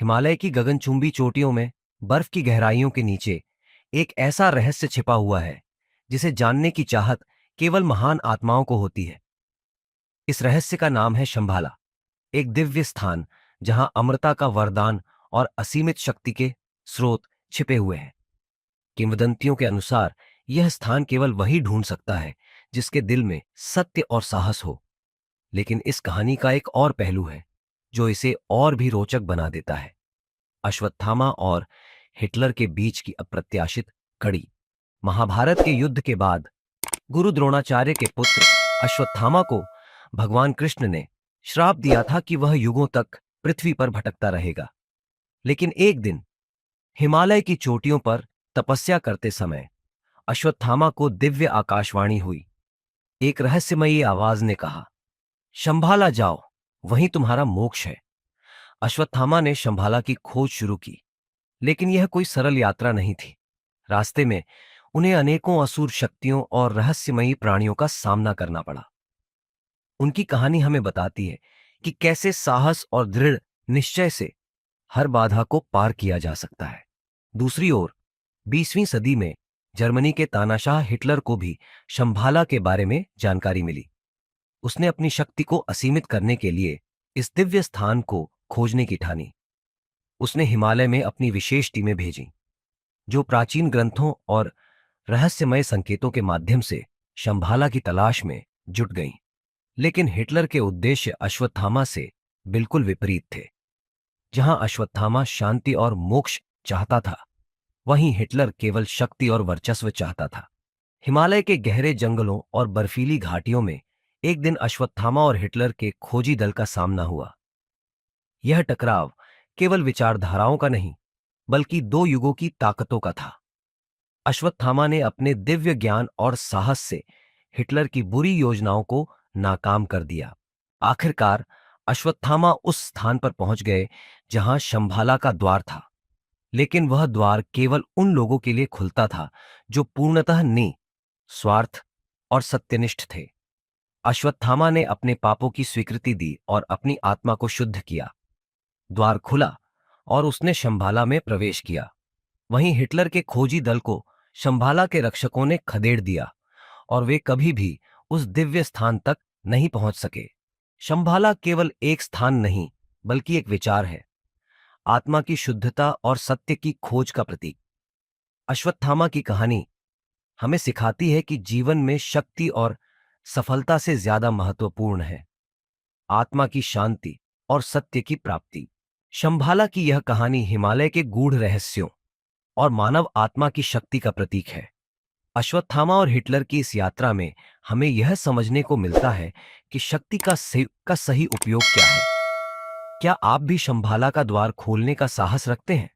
हिमालय की गगनचुंबी चोटियों में बर्फ की गहराइयों के नीचे एक ऐसा रहस्य छिपा हुआ है जिसे जानने की चाहत केवल महान आत्माओं को होती है। इस रहस्य का नाम है शंभाला, एक दिव्य स्थान जहां अमरता का वरदान और असीमित शक्ति के स्रोत छिपे हुए हैं। किंवदंतियों के अनुसार यह स्थान केवल वही ढूंढ सकता है जिसके दिल में सत्य और साहस हो। लेकिन इस कहानी का एक और पहलू है जो इसे और भी रोचक बना देता है। अश्वत्थामा और हिटलर के बीच की अप्रत्याशित कड़ी। महाभारत के युद्ध के बाद गुरु द्रोणाचार्य के पुत्र अश्वत्थामा को भगवान कृष्ण ने श्राप दिया था कि वह युगों तक पृथ्वी पर भटकता रहेगा। लेकिन एक दिन हिमालय की चोटियों पर तपस्या करते समय अश्वत्थामा को दिव्य आकाशवाणी हुई। एक रहस्यमयी आवाज ने कहा, शंभाला जाओ, वहीं तुम्हारा मोक्ष है। अश्वत्थामा ने शंभाला की खोज शुरू की, लेकिन यह कोई सरल यात्रा नहीं थी। रास्ते में उन्हें अनेकों असुर शक्तियों और रहस्यमयी प्राणियों का सामना करना पड़ा। उनकी कहानी हमें बताती है कि कैसे साहस और दृढ़ निश्चय से हर बाधा को पार किया जा सकता है। दूसरी ओर 20वीं सदी में जर्मनी के तानाशाह हिटलर को भी शंभाला के बारे में जानकारी मिली। उसने अपनी शक्ति को असीमित करने के लिए इस दिव्य स्थान को खोजने की ठानी। उसने हिमालय में अपनी विशेष टीमें भेजीं, जो प्राचीन ग्रंथों और रहस्यमय संकेतों के माध्यम से शंभाला की तलाश में जुट गईं। लेकिन हिटलर के उद्देश्य अश्वत्थामा से बिल्कुल विपरीत थे। जहां अश्वत्थामा शांति और मोक्ष चाहता था, वहीं हिटलर केवल शक्ति और वर्चस्व चाहता था। हिमालय के गहरे जंगलों और बर्फीली घाटियों में एक दिन अश्वत्थामा और हिटलर के खोजी दल का सामना हुआ। यह टकराव केवल विचारधाराओं का नहीं, बल्कि दो युगों की ताकतों का था। अश्वत्थामा ने अपने दिव्य ज्ञान और साहस से हिटलर की बुरी योजनाओं को नाकाम कर दिया। आखिरकार अश्वत्थामा उस स्थान पर पहुंच गए जहां शंभाला का द्वार था। लेकिन वह द्वार केवल उन लोगों के लिए खुलता था जो पूर्णतः निस्वार्थ और सत्यनिष्ठ थे। अश्वत्थामा ने अपने पापों की स्वीकृति दी और अपनी आत्मा को शुद्ध किया। द्वार खुला और उसने शंभाला में प्रवेश किया। वहीं हिटलर के खोजी दल को शंभाला के रक्षकों ने खदेड़ दिया और वे कभी भी उस दिव्य स्थान तक नहीं पहुंच सके। शंभाला केवल एक स्थान नहीं, बल्कि एक विचार है, आत्मा की शुद्धता और सत्य की खोज का प्रतीक। अश्वत्थामा की कहानी हमें सिखाती है कि जीवन में शक्ति और सफलता से ज्यादा महत्वपूर्ण है आत्मा की शांति और सत्य की प्राप्ति। शंभाला की यह कहानी हिमालय के गूढ़ रहस्यों और मानव आत्मा की शक्ति का प्रतीक है। अश्वत्थामा और हिटलर की इस यात्रा में हमें यह समझने को मिलता है कि शक्ति का सही उपयोग क्या है। क्या आप भी शंभाला का द्वार खोलने का साहस रखते हैं?